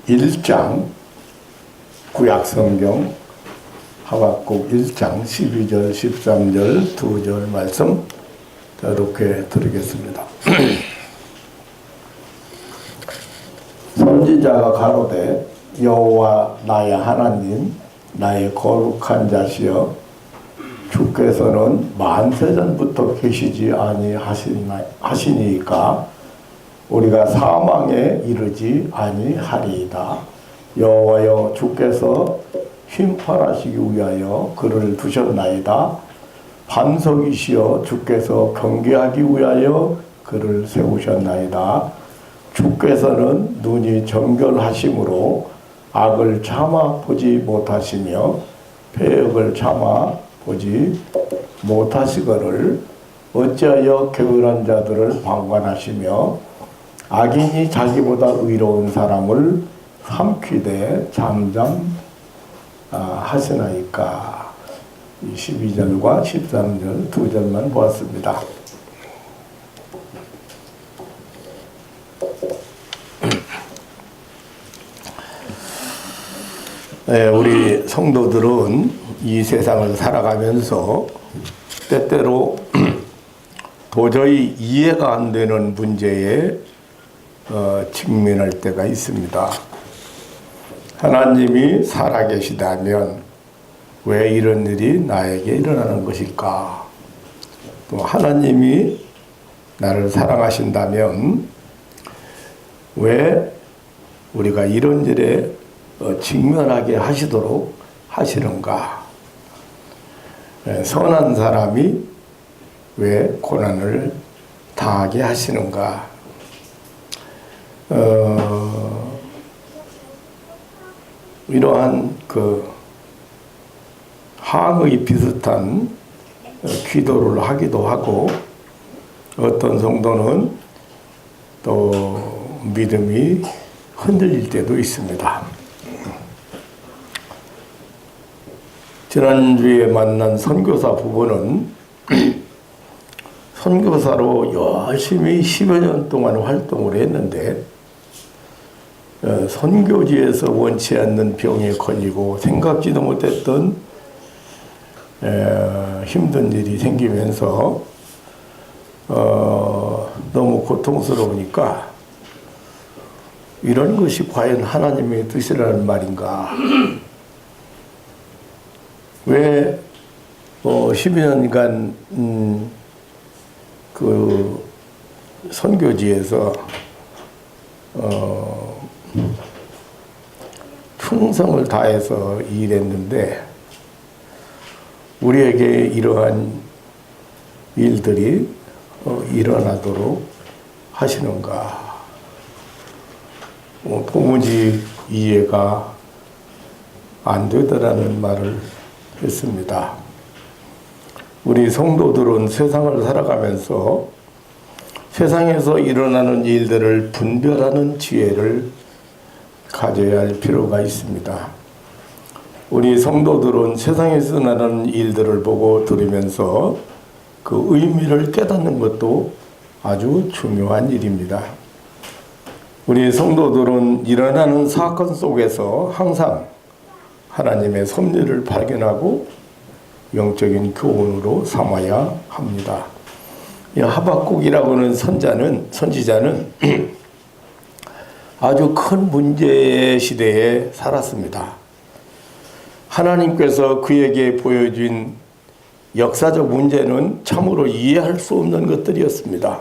1장 구약성경 하박국 1장 12절 13절 2절 말씀 이렇게 드리겠습니다. 선지자가 가로되 여호와 나의 하나님 나의 거룩한 자시여 주께서는 만세전부터 계시지 아니하시니까 우리가 사망에 이르지 아니하리이다. 여호와여 주께서 심판하시기 위하여 그를 두셨나이다. 반석이시여 주께서 경계하기 위하여 그를 세우셨나이다. 주께서는 눈이 정결하심으로 악을 참아 보지 못하시며 패역을 참아 보지 못하시거늘 어찌하여 게으른 자들을 방관하시며 악인이 자기보다 의로운 사람을 삼키되 잠잠하시나이까. 12절과 13절 두 절만 보았습니다. 네, 우리 성도들은 이 세상을 살아가면서 때때로 도저히 이해가 안 되는 문제에 직면할 때가 있습니다. 하나님이 살아계시다면 왜 이런 일이 나에게 일어나는 것일까? 또 하나님이 나를 사랑하신다면 왜 우리가 이런 일에 직면하게 하시도록 하시는가? 선한 사람이 왜 고난을 당하게 하시는가? 이러한 항의 비슷한 기도를 하기도 하고 어떤 성도는 또 믿음이 흔들릴 때도 있습니다. 지난주에 만난 선교사 부부는 선교사로 열심히 10여 년 동안 활동을 했는데 선교지에서 원치 않는 병에 걸리고 생각지도 못했던 힘든 일이 생기면서 너무 고통스러우니까 이런 것이 과연 하나님의 뜻이라는 말인가? 왜 12년간 그 선교지에서 충성을 다해서 일했는데 우리에게 이러한 일들이 일어나도록 하시는가? 도무지 이해가 안 되더라는 말을 했습니다. 우리 성도들은 세상을 살아가면서 세상에서 일어나는 일들을 분별하는 지혜를 가져야 할 필요가 있습니다. 우리 성도들은 세상에서 일어나는 일들을 보고 들으면서 그 의미를 깨닫는 것도 아주 중요한 일입니다. 우리 성도들은 일어나는 사건 속에서 항상 하나님의 섭리를 발견하고 영적인 교훈으로 삼아야 합니다. 이 하박국이라고 하는 선지자는 아주 큰 문제 시대에 살았습니다. 하나님께서 그에게 보여준 역사적 문제는 참으로 이해할 수 없는 것들이었습니다.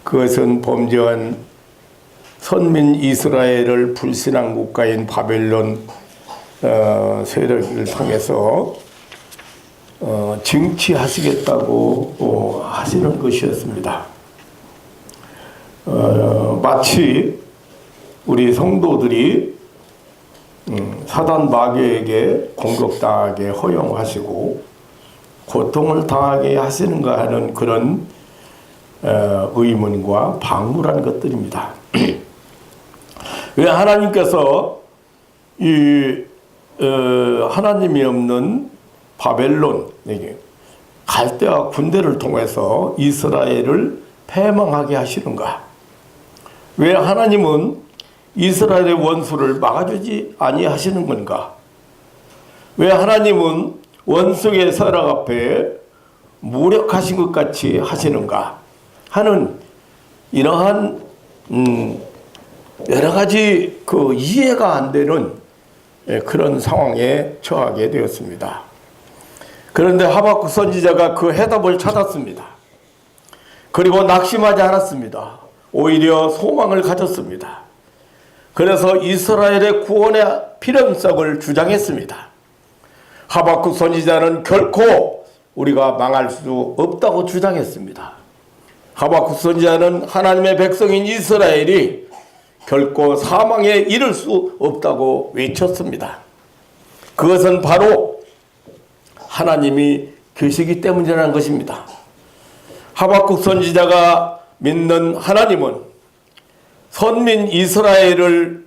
그것은 범죄한 선민 이스라엘을 불신한 국가인 바벨론 세력을 통해서 징치하시겠다고 하시는 것이었습니다. 마치 우리 성도들이 사단 마귀에게 공격당하게 허용하시고 고통을 당하게 하시는가 하는 그런 의문과 방문한 것들입니다. 왜 하나님께서 하나님이 없는 바벨론 갈대아 군대를 통해서 이스라엘을 패망하게 하시는가? 왜 하나님은 이스라엘의 원수를 막아주지 아니하시는 건가? 왜 하나님은 원수의 서락 앞에 무력하신 것 같이 하시는가 하는 이러한 여러 가지 그 이해가 안 되는 그런 상황에 처하게 되었습니다. 그런데 하박국 선지자가 그 해답을 찾았습니다. 그리고 낙심하지 않았습니다. 오히려 소망을 가졌습니다. 그래서 이스라엘의 구원의 필요성을 주장했습니다. 하박국 선지자는 결코 우리가 망할 수 없다고 주장했습니다. 하박국 선지자는 하나님의 백성인 이스라엘이 결코 사망에 이를 수 없다고 외쳤습니다. 그것은 바로 하나님이 계시기 때문이라는 것입니다. 하박국 선지자가 믿는 하나님은 선민 이스라엘을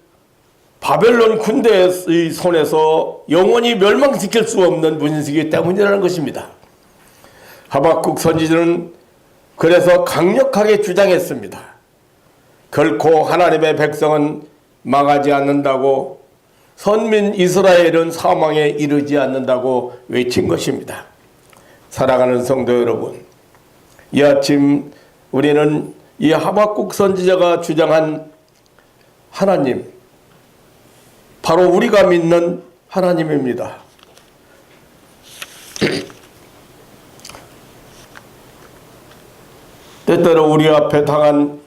바벨론 군대의 손에서 영원히 멸망시킬 수 없는 분이시기 때문이라는 것입니다. 하박국 선지자는 그래서 강력하게 주장했습니다. 결코 하나님의 백성은 망하지 않는다고, 선민 이스라엘은 사망에 이르지 않는다고 외친 것입니다. 사랑하는 성도 여러분, 이 아침 우리는 이 하박국 선지자가 주장한 하나님, 바로 우리가 믿는 하나님입니다. 때때로 우리 앞에 당한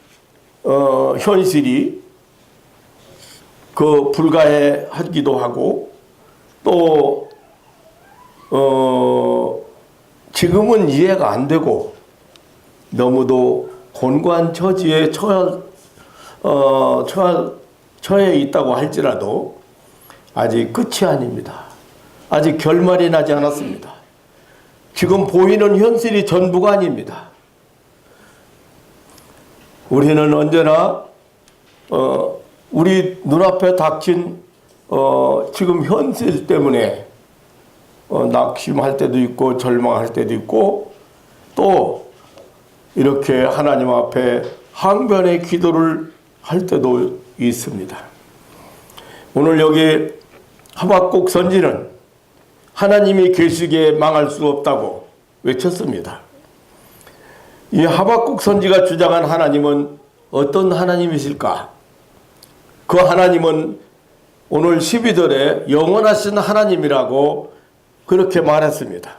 현실이 그 불가해하기도 하고, 또 지금은 이해가 안 되고 너무도 곤고한 처지에 처해 있다고 할지라도 아직 끝이 아닙니다. 아직 결말이 나지 않았습니다. 지금 보이는 현실이 전부가 아닙니다. 우리는 언제나 우리 눈앞에 닥친 지금 현실 때문에 낙심할 때도 있고 절망할 때도 있고, 또 이렇게 하나님 앞에 항변의 기도를 할 때도 있습니다. 오늘 여기 하박국 선지는 하나님이 계시기에 망할 수 없다고 외쳤습니다. 이 하박국 선지가 주장한 하나님은 어떤 하나님이실까? 그 하나님은 오늘 12절에 영원하신 하나님이라고 그렇게 말했습니다.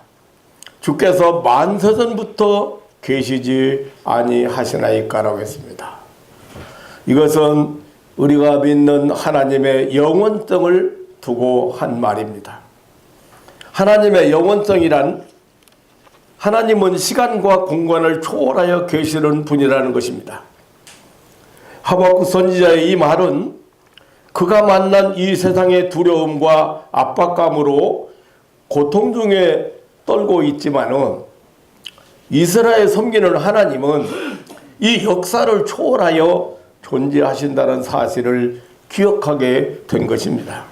주께서 만세전부터 계시지 아니하시나이까라고 했습니다. 이것은 우리가 믿는 하나님의 영원성을 두고 한 말입니다. 하나님의 영원성이란 하나님은 시간과 공간을 초월하여 계시는 분이라는 것입니다. 하박국 선지자의 이 말은 그가 만난 이 세상의 두려움과 압박감으로 고통 중에 떨고 있지만은 이스라엘 섬기는 하나님은 이 역사를 초월하여 존재하신다는 사실을 기억하게 된 것입니다.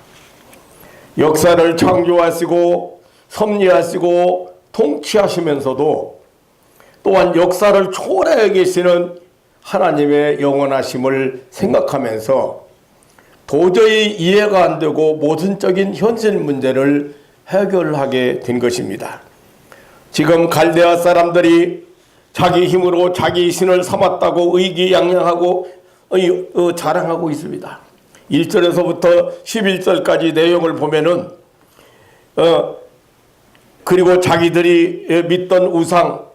역사를 창조하시고 섭리하시고 통치하시면서도 또한 역사를 초월하여 계시는 하나님의 영원하심을 생각하면서 도저히 이해가 안 되고 모순적인 현실 문제를 해결하게 된 것입니다. 지금 갈대아 사람들이 자기 힘으로 자기 신을 삼았다고 의기양양하고 자랑하고 있습니다. 1절에서부터 11절까지 내용을 보면은 그리고 자기들이 믿던 우상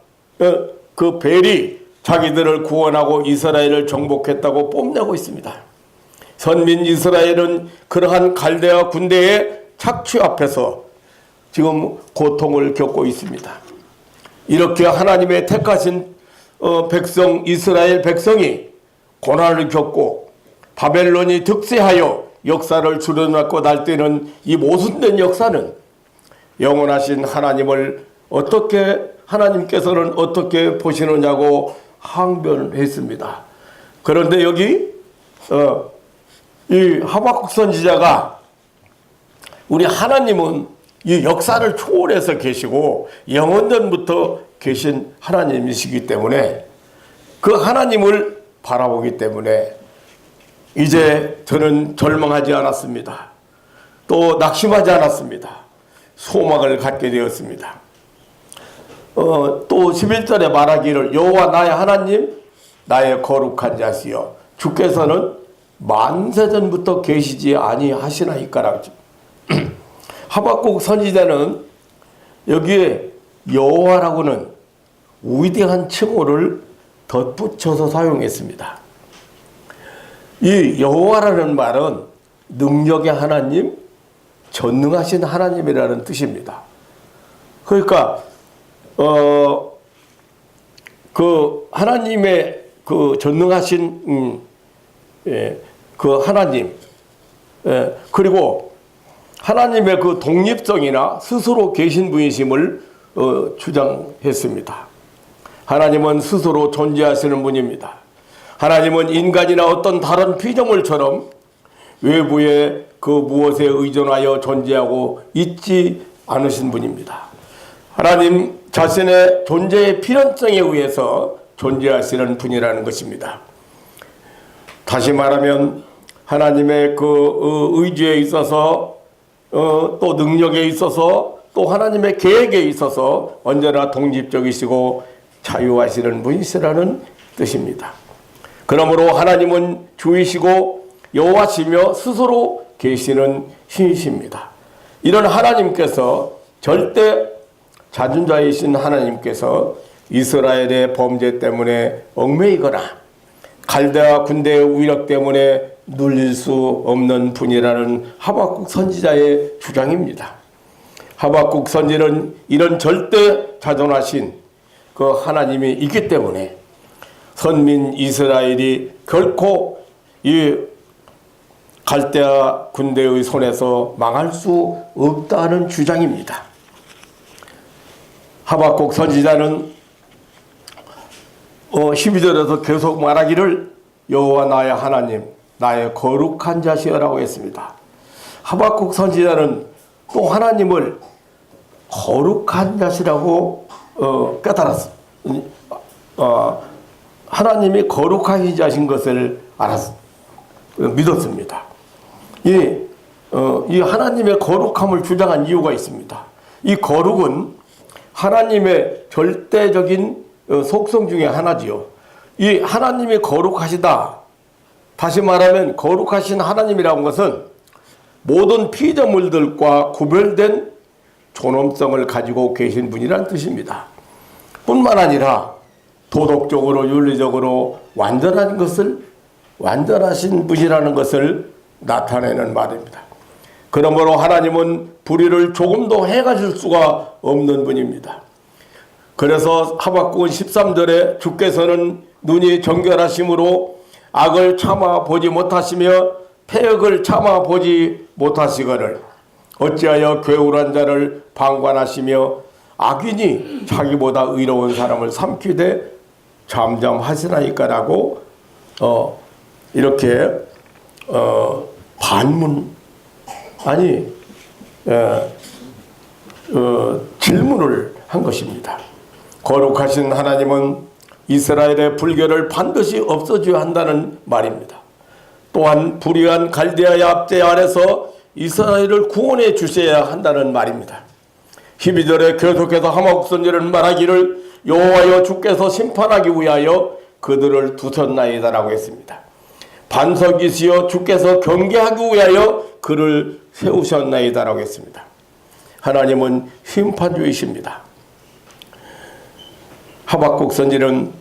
그 벨이 자기들을 구원하고 이스라엘을 정복했다고 뽐내고 있습니다. 선민 이스라엘은 그러한 갈대아 군대의 착취 앞에서 지금 고통을 겪고 있습니다. 이렇게 하나님의 택하신 백성 이스라엘 백성이 고난을 겪고 바벨론이 득세하여 역사를 줄여놨고 날뛰는 이 모순된 역사는 영원하신 하나님을 하나님께서는 어떻게 보시느냐고 항변했습니다. 그런데 여기 이 하박국 선지자가 우리 하나님은 이 역사를 초월해서 계시고 영원전부터 계신 하나님이시기 때문에 그 하나님을 바라보기 때문에 이제 저는 절망하지 않았습니다. 또 낙심하지 않았습니다. 소망을 갖게 되었습니다. 또 11절에 말하기를 여호와 나의 하나님 나의 거룩한 자시여 주께서는 만세전부터 계시지 아니하시나이까라. 하박국 선지자는 여기에 여호와라고는 위대한 칭호를 덧붙여서 사용했습니다. 이 여호와라는 말은 능력의 하나님, 전능하신 하나님이라는 뜻입니다. 그러니까 그 하나님의 그 전능하신 그 하나님, 그리고 하나님의 그 독립성이나 스스로 계신 분이심을 주장했습니다. 하나님은 스스로 존재하시는 분입니다. 하나님은 인간이나 어떤 다른 피조물처럼 외부의 그 무엇에 의존하여 존재하고 있지 않으신 분입니다. 하나님 자신의 존재의 필연성에 의해서 존재하시는 분이라는 것입니다. 다시 말하면 하나님의 그 의지에 있어서 또 능력에 있어서 또 하나님의 계획에 있어서 언제나 독립적이시고 자유하시는 분이시라는 뜻입니다. 그러므로 하나님은 주이시고 여호와시며 스스로 계시는 신이십니다. 이런 하나님께서 절대 자존자이신 하나님께서 이스라엘의 범죄 때문에 얽매이거나 갈대아 군대의 위력 때문에 눌릴 수 없는 분이라는 하박국 선지자의 주장입니다. 하박국 선지는 이런 절대 자존하신 그 하나님이 있기 때문에 선민 이스라엘이 결코 이 갈대아 군대의 손에서 망할 수 없다는 주장입니다. 하박국 선지자는 12절에서 계속 말하기를 여호와 나의 하나님 나의 거룩한 자시여라고 했습니다. 하박국 선지자는 또 하나님을 거룩한 자시라고 깨달았습니다. 하나님이 거룩하신 자신 것을 믿었습니다. 이 하나님의 거룩함을 주장한 이유가 있습니다. 이 거룩은 하나님의 절대적인 속성 중에 하나지요. 이 하나님이 거룩하시다. 다시 말하면 거룩하신 하나님이라는 것은 모든 피조물들과 구별된 존엄성을 가지고 계신 분이라는 뜻입니다. 뿐만 아니라 도덕적으로 윤리적으로 완전하신 분이라는 것을 나타내는 말입니다. 그러므로 하나님은 불의를 조금도 행하실 수가 없는 분입니다. 그래서 하박국은 13절에 주께서는 눈이 정결하심으로 악을 참아 보지 못하시며 패역을 참아 보지 못하시거늘 어찌하여 괴울한 자를 방관하시며 악인이 자기보다 의로운 사람을 삼키되 잠잠하시나이까라고 이렇게 질문을 한 것입니다. 거룩하신 하나님은 이스라엘의 불결을 반드시 없어져야 한다는 말입니다. 또한 불의한 갈대아의 압제 아래서 이스라엘을 구원해 주셔야 한다는 말입니다. 12절에 계속해서 하박국 선지자는 말하기를 여호와여 주께서 심판하기 위하여 그들을 두셨나이다라고 했습니다. 반석이시여 주께서 경계하기 위하여 그를 세우셨나이다라고 했습니다. 하나님은 심판주이십니다. 하박국 선지는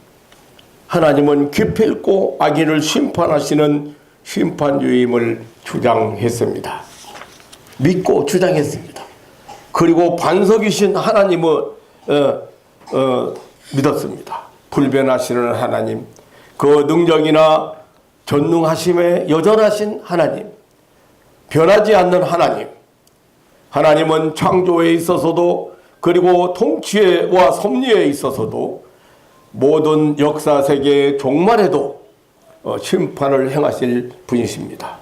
하나님은 기필코 악인을 심판하시는 심판주임을 주장했습니다. 믿고 주장했습니다. 그리고 반석이신 하나님을 믿었습니다. 불변하시는 하나님, 그 능력이나 전능하심에 여전하신 하나님, 변하지 않는 하나님, 하나님은 창조에 있어서도 그리고 통치와 섭리에 있어서도 모든 역사 세계의 종말에도 심판을 행하실 분이십니다.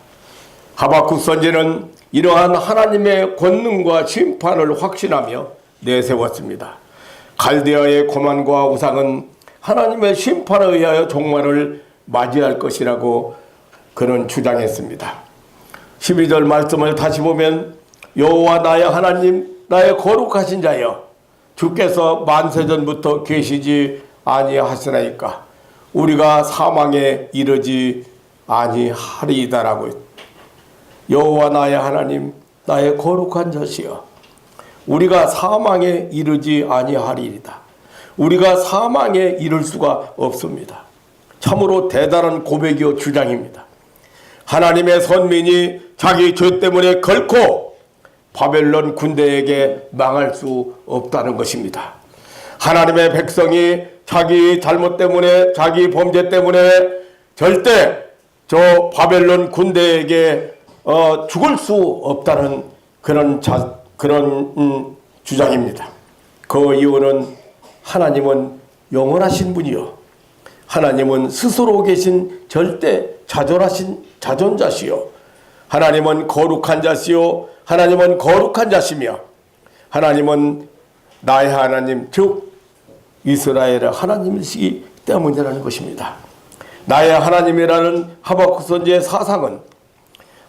하박국 선지는 이러한 하나님의 권능과 심판을 확신하며 내세웠습니다. 갈대아의 고만과 우상은 하나님의 심판에 의하여 종말을 맞이할 것이라고 그는 주장했습니다. 12절 말씀을 다시 보면 여호와 나의 하나님 나의 거룩하신 자여 주께서 만세전부터 계시지 아니하시나이까 우리가 사망에 이르지 아니하리이다라고. 여호와 나의 하나님 나의 거룩한 자시여 우리가 사망에 이르지 아니하리이다. 우리가 사망에 이를 수가 없습니다. 참으로 대단한 고백이요 주장입니다. 하나님의 선민이 자기 죄 때문에 결코 바벨론 군대에게 망할 수 없다는 것입니다. 하나님의 백성이 자기 잘못 때문에 자기 범죄 때문에 절대 저 바벨론 군대에게 죽을 수 없다는 그런 주장입니다. 그 이유는 하나님은 영원하신 분이요 하나님은 스스로 계신 절대 자존하신 자존자시요 하나님은 거룩한 자시요 하나님은 거룩한 자시며 하나님은 나의 하나님 즉 이스라엘의 하나님이시기 때문이라는 것입니다. 나의 하나님이라는 하박국 선지의 사상은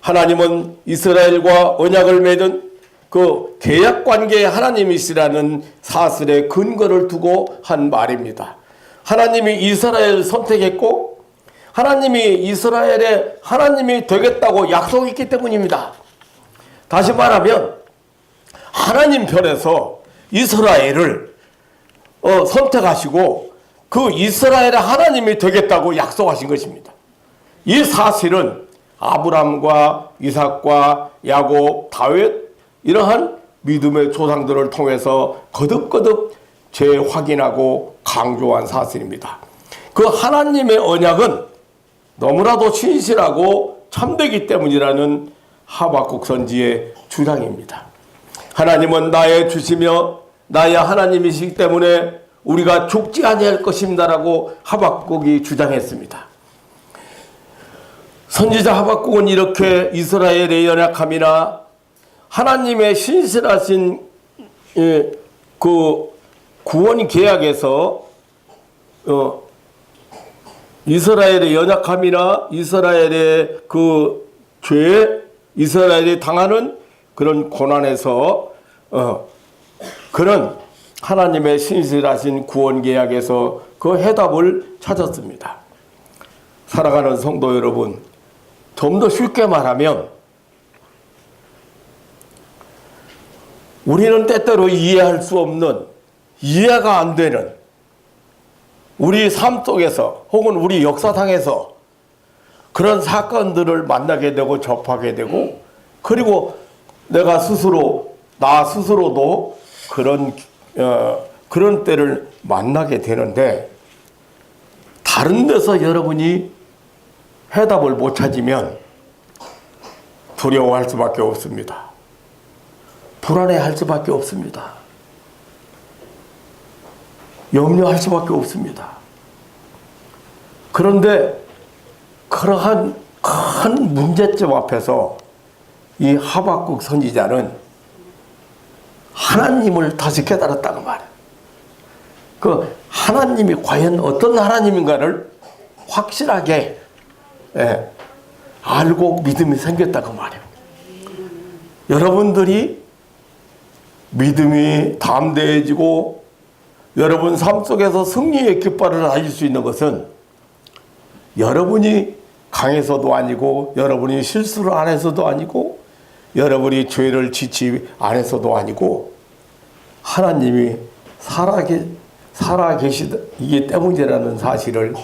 하나님은 이스라엘과 언약을 맺은 그 계약관계의 하나님이시라는 사실의 근거를 두고 한 말입니다. 하나님이 이스라엘을 선택했고 하나님이 이스라엘의 하나님이 되겠다고 약속했기 때문입니다. 다시 말하면 하나님 편에서 이스라엘을 선택하시고 그 이스라엘의 하나님이 되겠다고 약속하신 것입니다. 이 사실은 아브람과 이삭과 야곱, 다윗 이러한 믿음의 조상들을 통해서 거듭거듭 재확인하고 강조한 사실입니다. 그 하나님의 언약은 너무나도 신실하고 참되기 때문이라는 하박국 선지의 주장입니다. 하나님은 나의 주시며 나의 하나님이시기 때문에 우리가 죽지 아니할 것입니다라고 하박국이 주장했습니다. 선지자 하박국은 이렇게 이스라엘의 연약함이나 하나님의 신실하신 그 구원 계약에서 이스라엘의 연약함이나 이스라엘의 그 죄, 이스라엘이 당하는 그런 고난에서 그런 하나님의 신실하신 구원 계약에서 그 해답을 찾았습니다. 사랑하는 성도 여러분, 좀 더 쉽게 말하면 우리는 때때로 이해할 수 없는, 이해가 안 되는 우리 삶 속에서 혹은 우리 역사상에서 그런 사건들을 만나게 되고 접하게 되고, 그리고 내가 스스로, 나 스스로도 그런 때를 만나게 되는데, 다른 데서 여러분이 해답을 못 찾으면 두려워할 수밖에 없습니다. 불안해할 수밖에 없습니다. 염려할 수밖에 없습니다. 그런데 그러한 큰 문제점 앞에서 이 하박국 선지자는 하나님을 다시 깨달았다고 말해요. 그 하나님이 과연 어떤 하나님인가를 확실하게 알고 믿음이 생겼다고 말해요. 여러분들이 믿음이 담대해지고 여러분 삶 속에서 승리의 깃발을 달릴 수 있는 것은 여러분이 강해서도 아니고, 여러분이 실수를 안 해서도 아니고, 여러분이 죄를 지치 안 해서도 아니고, 하나님이 살아계시기 때문이라는 사실을,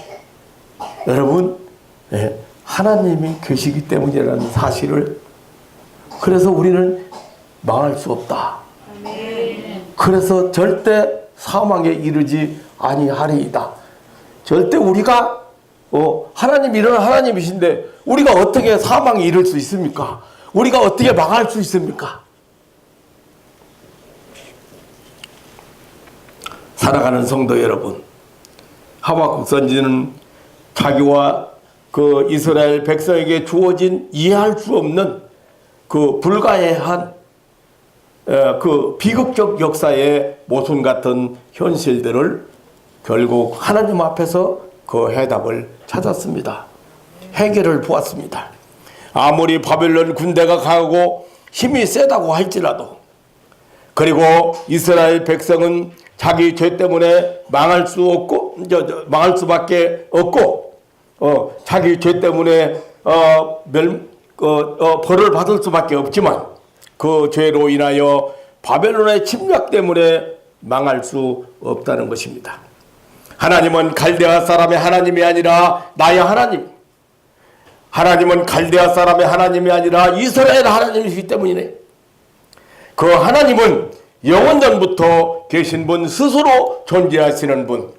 여러분, 하나님이 계시기 때문이라는 사실을, 그래서 우리는 망할 수 없다. 그래서 절대 사망에 이르지 아니하리이다. 절대 우리가 하나님이 이런 하나님이신데 우리가 어떻게 사망에 이를 수 있습니까? 우리가 어떻게 망할 수 있습니까? 사랑하는 성도 여러분, 하박국 선지는 자기와 그 이스라엘 백성에게 주어진 이해할 수 없는 그 불가해한 그 비극적 역사의 모순 같은 현실들을 결국 하나님 앞에서 그 해답을 찾았습니다. 해결을 보았습니다. 아무리 바벨론 군대가 강하고 힘이 세다고 할지라도, 그리고 이스라엘 백성은 자기 죄 때문에 망할 망할 수밖에 없고, 자기 죄 때문에 벌을 받을 수밖에 없지만, 그 죄로 인하여 바벨론의 침략 때문에 망할 수 없다는 것입니다. 하나님은 갈대아 사람의 하나님이 아니라 나의 하나님, 하나님은 갈대아 사람의 하나님이 아니라 이스라엘 하나님이시기 때문이네. 그 하나님은 영원전부터 계신 분, 스스로 존재하시는 분,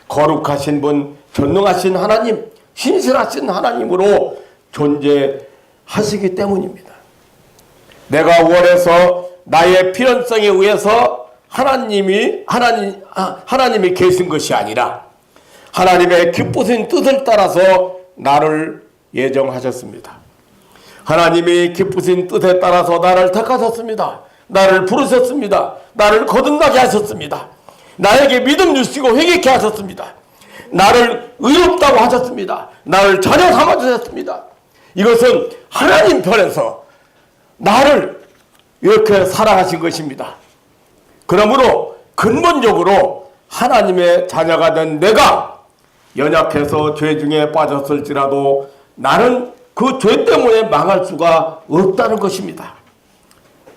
거룩하신 분, 전능하신 하나님, 신실하신 하나님으로 존재하시기 때문입니다. 내가 원해서 나의 필연성에 의해서 하나님이 계신 것이 아니라 하나님의 기쁘신 뜻을 따라서 나를 예정하셨습니다. 하나님이 기쁘신 뜻에 따라서 나를 택하셨습니다. 나를 부르셨습니다. 나를 거듭나게 하셨습니다. 나에게 믿음 주시고 회개케 하셨습니다. 나를 의롭다고 하셨습니다. 나를 자녀 삼아주셨습니다. 이것은 하나님 편에서 나를 이렇게 사랑하신 것입니다. 그러므로 근본적으로 하나님의 자녀가 된 내가 연약해서 죄 중에 빠졌을지라도 나는 그 죄 때문에 망할 수가 없다는 것입니다.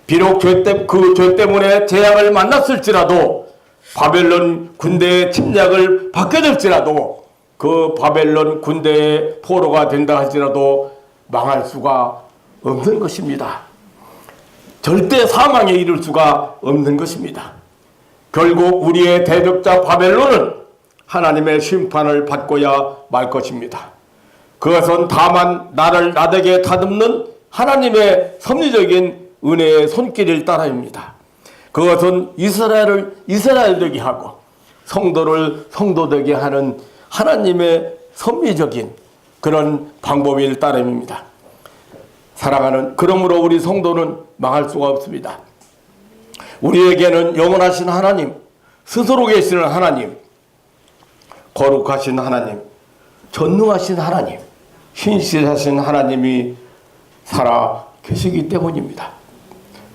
비록 그 죄 때문에 재앙을 만났을지라도, 바벨론 군대의 침략을 받게 될지라도, 그 바벨론 군대의 포로가 된다 할지라도 망할 수가 없는 것입니다. 절대 사망에 이를 수가 없는 것입니다. 결국 우리의 대적자 바벨론은 하나님의 심판을 받고야 말 것입니다. 그것은 다만 나를 나되게 다듬는 하나님의 섭리적인 은혜의 손길일 따름입니다. 그것은 이스라엘을 이스라엘 되게 하고 성도를 성도 되게 하는 하나님의 섭리적인 그런 방법일 따름입니다. 그러므로 우리 성도는 망할 수가 없습니다. 우리에게는 영원하신 하나님, 스스로 계시는 하나님, 거룩하신 하나님, 전능하신 하나님, 신실하신 하나님이 살아 계시기 때문입니다.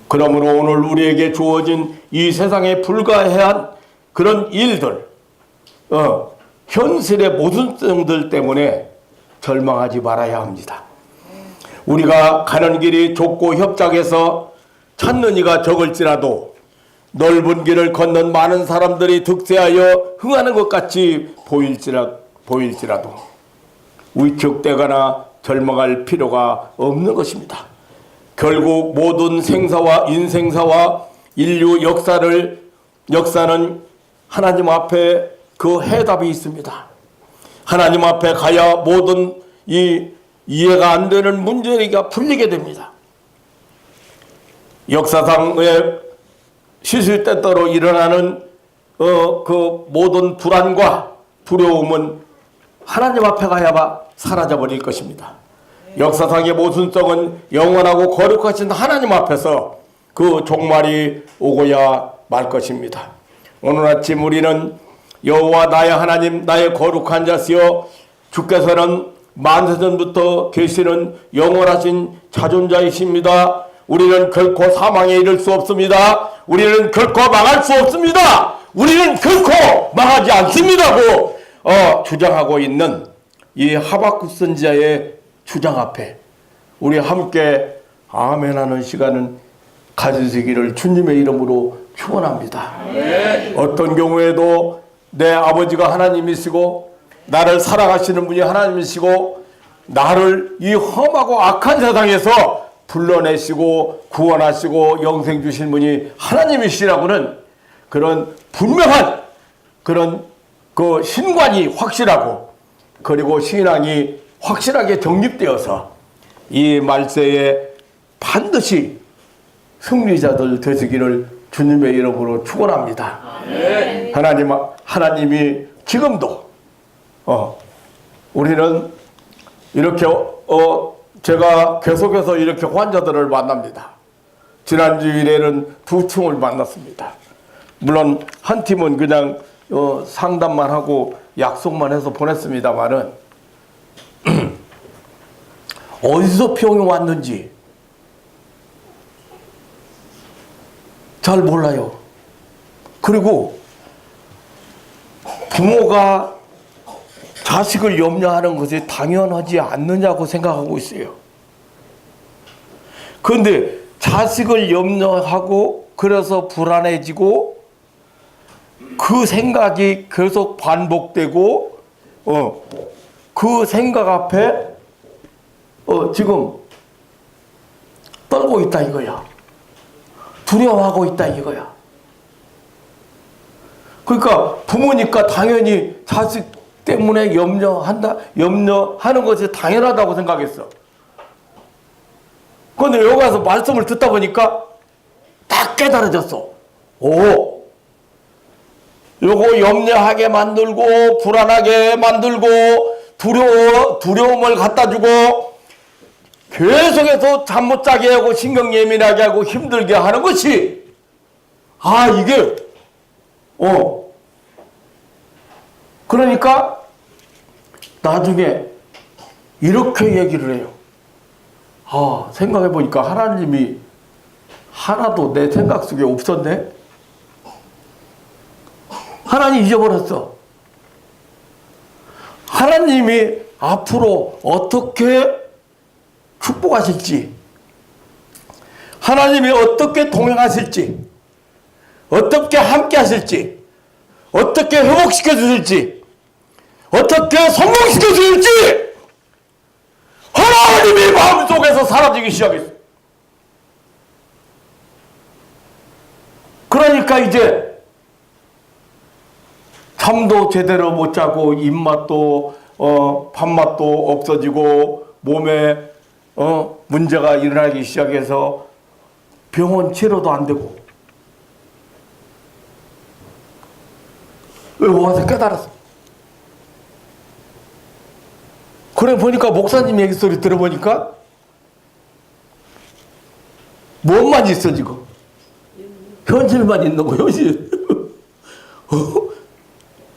그러므로 오늘 우리에게 주어진 이 세상에 불가해한 그런 일들, 현실의 모순성들 때문에 절망하지 말아야 합니다. 우리가 가는 길이 좁고 협착해서 찾는 이가 적을지라도 넓은 길을 걷는 많은 사람들이 득세하여 흥하는 것 같이 보일지라도 위축되거나 절망할 필요가 없는 것입니다. 결국 모든 생사와 인생사와 인류 역사는 하나님 앞에 그 해답이 있습니다. 하나님 앞에 가야 모든 이해가 안 되는 문제가 풀리게 됩니다. 역사상의 시시때때로 일어나는 그 모든 불안과 두려움은 하나님 앞에 가야만 사라져버릴 것입니다. 역사상의 모순성은 영원하고 거룩하신 하나님 앞에서 그 종말이 오고야 말 것입니다. 오늘 아침 우리는 여호와 나의 하나님, 나의 거룩한 자시여, 주께서는 만세전부터 계시는 영원하신 자존자이십니다. 우리는 결코 사망에 이를 수 없습니다. 우리는 결코 망할 수 없습니다. 우리는 결코 망하지 않습니다고 주장하고 있는 이 하박국 선지자의 주장 앞에 우리 함께 아멘하는 시간은 가지시기를 주님의 이름으로 축원합니다. 어떤 경우에도 내 아버지가 하나님이시고 나를 사랑하시는 분이 하나님이시고 나를 이 험하고 악한 세상에서 불러내시고 구원하시고 영생 주신 분이 하나님이시라고는 그런 분명한 그런 그 신관이 확실하고 그리고 신앙이 확실하게 정립되어서 이 말세에 반드시 승리자들 되시기를 주님의 이름으로 축원합니다. 하나님이 지금도 우리는 이렇게 제가 계속해서 이렇게 환자들을 만납니다. 지난주일에는 2팀을 만났습니다. 물론 한 팀은 그냥 상담만 하고 약속만 해서 보냈습니다만은 어디서 병이 왔는지 잘 몰라요. 그리고 부모가 자식을 염려하는 것이 당연하지 않느냐고 생각하고 있어요. 그런데 자식을 염려하고 그래서 불안해지고 그 생각이 계속 반복되고 그 생각 앞에 지금 떨고 있다 이거야. 두려워하고 있다 이거야. 그러니까 부모니까 당연히 자식 때문에 염려하는 것이 당연하다고 생각했어. 그런데 여기 와서 말씀을 듣다 보니까 딱 깨달아졌어. 오, 요거 염려하게 만들고 불안하게 만들고 두려움을 갖다 주고 계속해서 잠 못 자게 하고 신경 예민하게 하고 힘들게 하는 것이 이게 그러니까 나중에 이렇게 얘기를 해요. 생각해 보니까 하나님이 하나도 내 생각 속에 없었네. 하나님 잊어버렸어. 하나님이 앞으로 어떻게 축복하실지, 하나님이 어떻게 동행하실지, 어떻게 함께 하실지, 어떻게 회복시켜 주실지, 어떻게 성공시켜 주실지 하나님이 마음속에서 사라지기 시작했어요. 그러니까 이제 잠도 제대로 못 자고 입맛도 밥맛도 없어지고 몸에 문제가 일어나기 시작해서 병원 치료도 안 되고 와서 깨달았어. 그래 보니까 목사님 얘기 소리 들어보니까 뭐만 있어 지금 현실만 있는 거예요. 현실.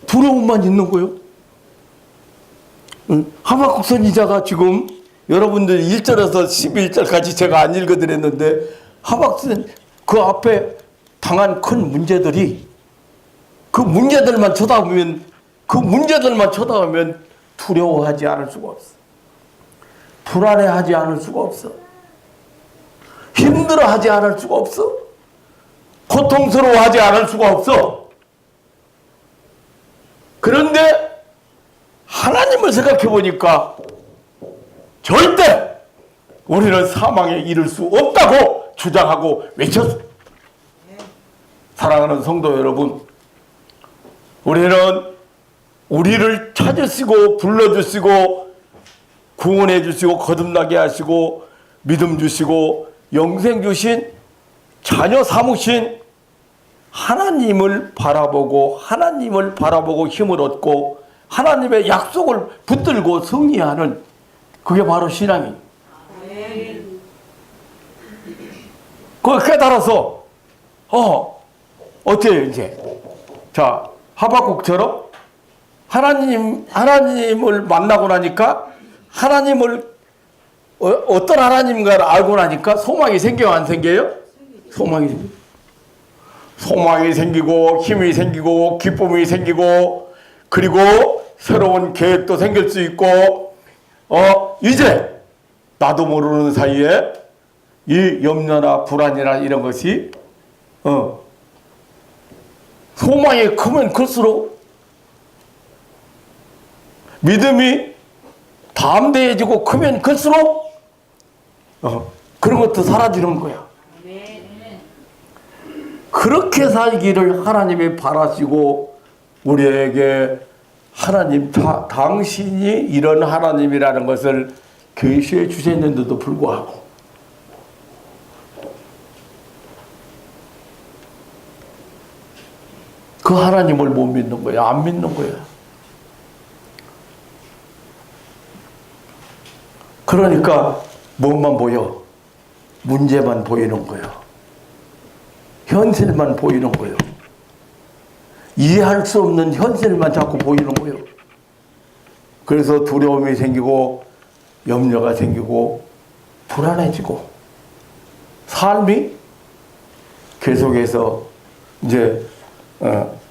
두려움만 있는 거예요. 하박국 선지자가 지금 여러분들 1절에서 11절까지 제가 안 읽어드렸는데 하박국은 그 앞에 당한 큰 문제들이 그 문제들만 쳐다보면 두려워하지 않을 수가 없어. 불안해하지 않을 수가 없어. 힘들어하지 않을 수가 없어. 고통스러워하지 않을 수가 없어. 그런데 하나님을 생각해 보니까 절대 우리는 사망에 이를 수 없다고 주장하고 외쳤어. 사랑하는 성도 여러분, 우리는 우리를 찾으시고 불러주시고 구원해 주시고 거듭나게 하시고 믿음 주시고 영생 주신 자녀 삼으신 하나님을 바라보고 힘을 얻고 하나님의 약속을 붙들고 승리하는 그게 바로 신앙이에요. 그걸 깨달아서 어때요 이제? 자, 하박국처럼 하나님을 만나고 나니까 하나님을 어떤 하나님인가를 알고 나니까 소망이 생겨요, 안 생겨요? 소망이 생기고 힘이 생기고 기쁨이 생기고 그리고 새로운 계획도 생길 수 있고 이제 나도 모르는 사이에 이 염려나 불안이나 이런 것이 소망이 크면 클수록 믿음이 담대해지고 크면 클수록 그런 것도 사라지는 거야. 그렇게 살기를 하나님이 바라시고 우리에게 하나님 당신이 이런 하나님이라는 것을 계시해 주셨는데도 불구하고 그 하나님을 못 믿는 거야. 안 믿는 거야. 그러니까 뭐만 보여? 문제만 보이는 거예요. 현실만 보이는 거예요. 이해할 수 없는 현실만 자꾸 보이는 거예요. 그래서 두려움이 생기고 염려가 생기고 불안해지고 삶이 계속해서 이제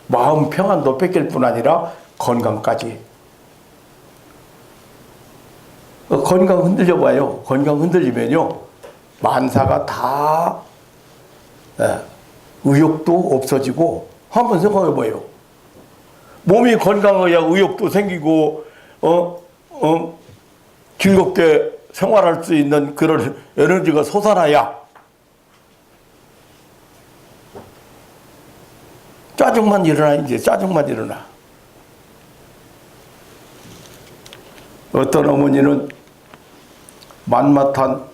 마음 평안도 뺏길 뿐 아니라 건강까지. 건강 흔들려 봐요. 건강 흔들리면요 만사가 다 의욕도 없어지고. 한번 생각해 봐요. 몸이 건강해야 의욕도 생기고 즐겁게 생활할 수 있는 그런 에너지가 솟아나야. 짜증만 일어나. 이제 짜증만 일어나. 어떤 어머니는 만mat한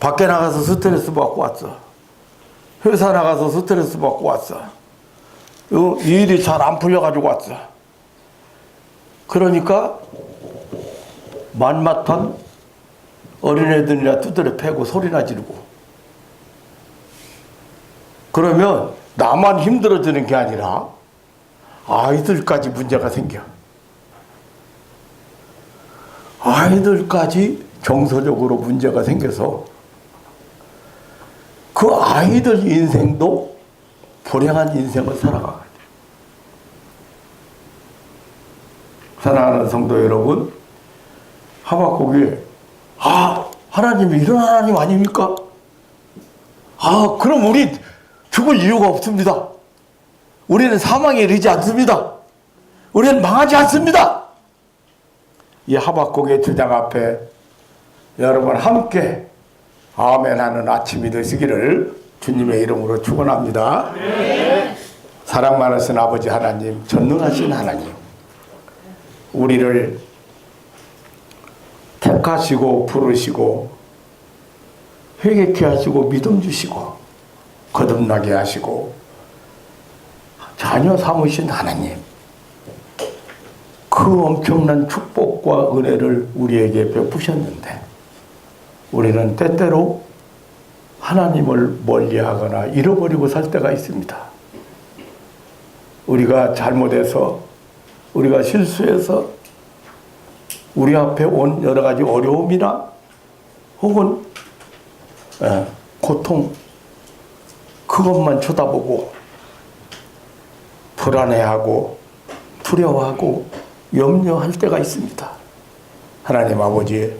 밖에 나가서 스트레스 받고 왔어. 회사 나가서 스트레스 받고 왔어. 이 일이 잘 안 풀려가지고 왔어. 그러니까 만mat한 어린애들이나 두드려 패고 소리나 지르고. 그러면 나만 힘들어지는 게 아니라 아이들까지 문제가 생겨. 아이들까지 정서적으로 문제가 생겨서 그 아이들 인생도 불행한 인생을 살아가게 돼. 사랑하는 성도 여러분, 하박국이 하나님이 이런 하나님 아닙니까? 그럼 우리 죽을 이유가 없습니다. 우리는 사망에 이르지 않습니다. 우리는 망하지 않습니다. 이 하박국의 주장 앞에 여러분 함께 아멘하는 아침이 되시기를 주님의 이름으로 축원합니다. 네. 사랑 많으신 아버지 하나님, 전능하신 하나님, 우리를 택하시고 부르시고 회개케 하시고 믿음 주시고 거듭나게 하시고 자녀 삼으신 하나님, 그 엄청난 축복과 은혜를 우리에게 베푸셨는데 우리는 때때로 하나님을 멀리하거나 잃어버리고 살 때가 있습니다. 우리가 잘못해서, 우리가 실수해서 우리 앞에 온 여러 가지 어려움이나 혹은 고통, 그것만 쳐다보고 불안해하고 두려워하고 염려할 때가 있습니다. 하나님 아버지,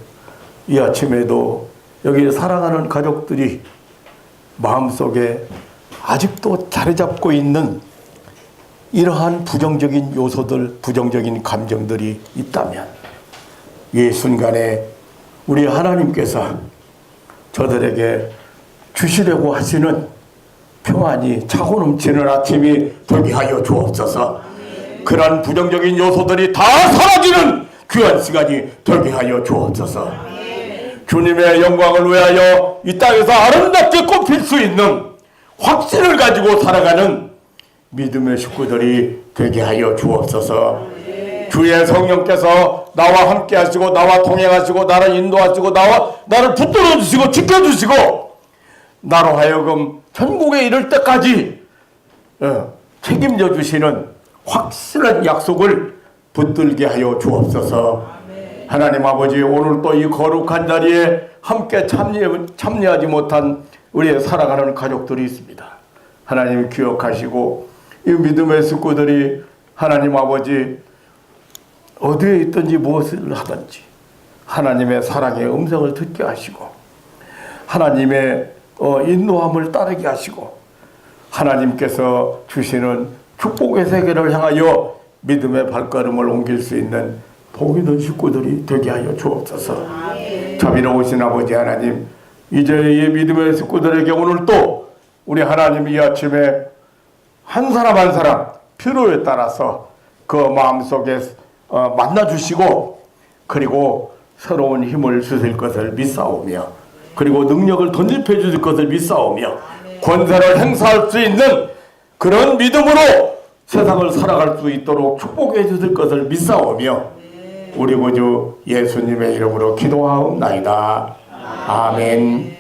이 아침에도 여기 사랑하는 가족들이 마음속에 아직도 자리 잡고 있는 이러한 부정적인 요소들, 부정적인 감정들이 있다면 이 순간에 우리 하나님께서 저들에게 주시려고 하시는 평안이 차고 넘치는 아침이 되게 하여 주옵소서. 그런 부정적인 요소들이 다 사라지는 귀한 시간이 되게 하여 주옵소서. 주님의 영광을 위하여 이 땅에서 아름답게 꽃필 수 있는 확신을 가지고 살아가는 믿음의 식구들이 되게 하여 주옵소서. 주의 성령께서 나와 함께 하시고 나와 동행하시고 나를 인도하시고 나를 붙들어 주시고 지켜주시고 나로 하여금 천국에 이를 때까지 책임져 주시는 확실한 약속을 붙들게 하여 주옵소서. 하나님 아버지, 오늘 또 이 거룩한 자리에 함께 참여하지 못한 우리의 살아가는 가족들이 있습니다. 하나님 기억하시고 이 믿음의 식구들이 하나님 아버지 어디에 있든지 무엇을 하든지 하나님의 사랑의 음성을 듣게 하시고 하나님의 인도함을 따르게 하시고 하나님께서 주시는 축복의 세계를 향하여 믿음의 발걸음을 옮길 수 있는 복 있는 식구들이 되게 하여 주옵소서. 자비로우신 아버지 하나님, 이제 이 믿음의 식구들에게 오늘 또 우리 하나님 이 아침에 한 사람 한 사람 필요에 따라서 그 마음속에 만나주시고 그리고 새로운 힘을 주실 것을 믿사오며 그리고 능력을 던집해 주실 것을 믿사오며 권세를 행사할 수 있는 그런 믿음으로 세상을 살아갈 수 있도록 축복해 주실 것을 믿사오며 우리 구주 예수님의 이름으로 기도하옵나이다. 아멘.